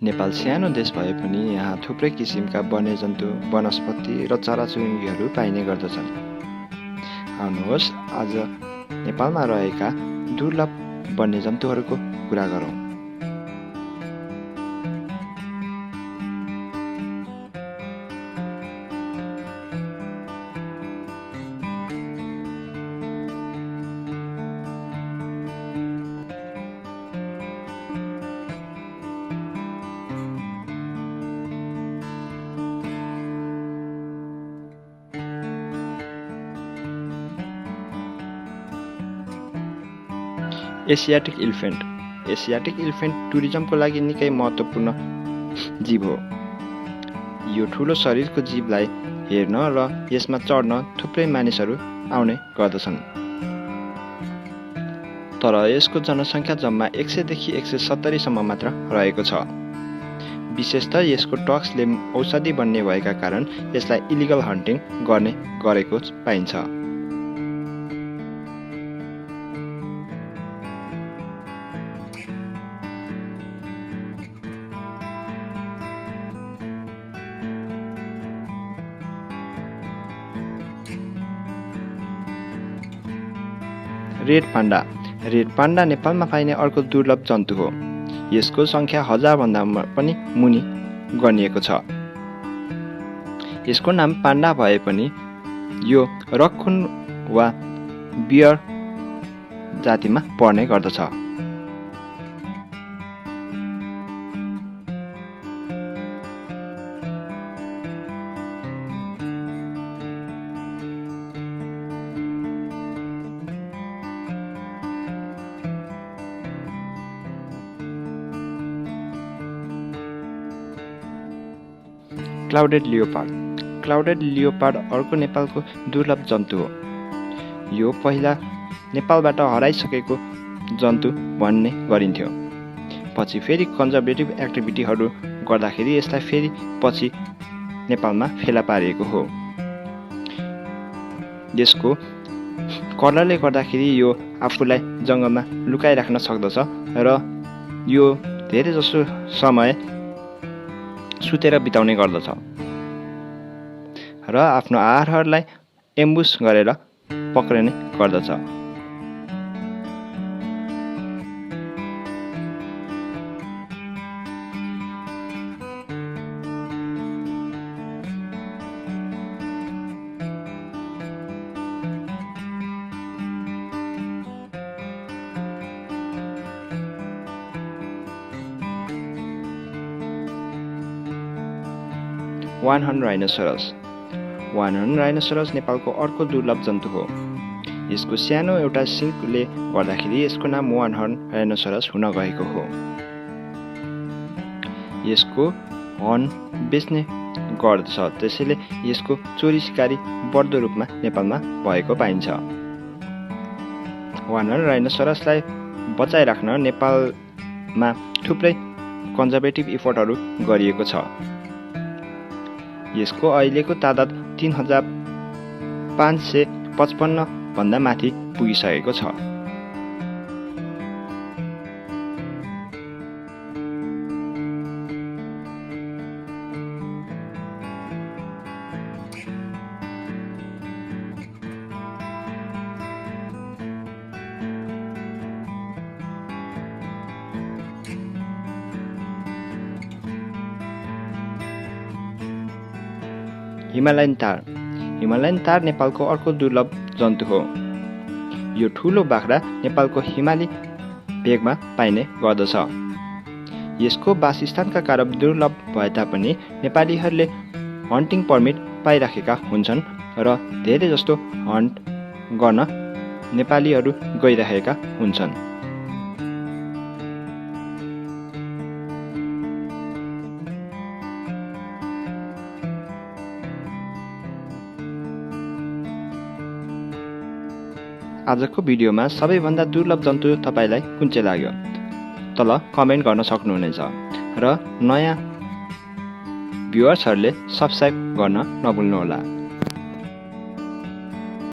नेपाल सानो देश भए पनि यहाँ थुप्रै किसिमका वन्यजन्तु, वनस्पति र चराचुरुङ्गीहरू पाइने गर्दछन्। आउनुहोस् आज नेपालमा रहेका दुर्लभ वन्यजन्तुहरूको कुरा गरौँ। Asiatic elephant. एसियाटिक इलिफेन्ट टुरिज्मको लागि निकै महत्त्वपूर्ण जीव हो। यो ठुलो शरीरको जीवलाई हेर्न र यसमा चढ्न थुप्रै मानिसहरू आउने गर्दछन्। तर यसको जनसङ्ख्या जम्मा 100 देखि 170 सम्म मात्र रहेको छ। विशेषतः यसको टक्सले औषधि बन्ने भएका कारण यसलाई इलिगल हन्टिङ गरेको पाइन्छ। Red panda. रेड पाण्डा नेपालमा पाइने अर्को दुर्लभ जन्तु हो। यसको सङ्ख्या 1000 भन्दा पनि मुनि गनिएको छ। यसको नाम पाण्डा भए पनि यो रक्कुन वा बियर जातिमा पर्ने गर्दछ। Clouded leopard. क्लाउडेड लियोपार्ड अर्को नेपालको दुर्लभ जन्तु हो। यो पहिला नेपालबाट हराइसकेको जन्तु भन्ने गरिन्थ्यो। पछि फेरि कन्जर्भेटिभ एक्टिभिटीहरू गर्दाखेरि यसलाई फेरि पछि नेपालमा फेला पारिएको हो। यसको कलरले गर्दाखेरि यो आफूलाई जङ्गलमा लुकाइराख्न सक्दछ र यो धेरै जसो समय सुतेर बिताउने गर्दछ र आफ्नो आहारहरूलाई एम्बुस गरेर पक्रिने गर्दछ। One horn rhinoceros. One horn rhinoceros नेपालको अर्को दुर्लभ जन्तु हो। यसको सानो एउटा सिङले गर्दाखेरि यसको नाम वान हर्न राइनोसरस हुन गएको हो। यसको हर्न बेच्ने गर्दछ, त्यसैले यसको चोरी सिकारी बढ्दो रूपमा नेपालमा भएको पाइन्छ। वान हर्न राइनोसरसलाई बचाइराख्न नेपालमा थुप्रै कन्जर्भेटिभ इफोर्टहरू गरिएको छ। यसको अहिलेको तादाद 3555 भन्दा माथि पुगिसकेको छ। हिमालयन तार। हिमालयन तार नेपालको अर्को दुर्लभ जन्तु हो। यो ठुलो बाख्रा नेपालको हिमाली भेगमा पाइने गर्दछ। यसको वासस्थानका कारण दुर्लभ भए तापनि नेपालीहरूले हन्टिङ पर्मिट पाइराखेका हुन्छन् र धेरै जस्तो हन्ट गर्न नेपालीहरू गइरहेका हुन्छन्। आजको भिडियोमा सबैभन्दा दुर्लभ जन्तु तपाईलाई कुन चाहिँ लाग्यो तल कमेन्ट गर्न सक्नुहुनेछ र नयाँ भ्युअर्सहरूले सब्स्क्राइब गर्न नभुल्नुहोला।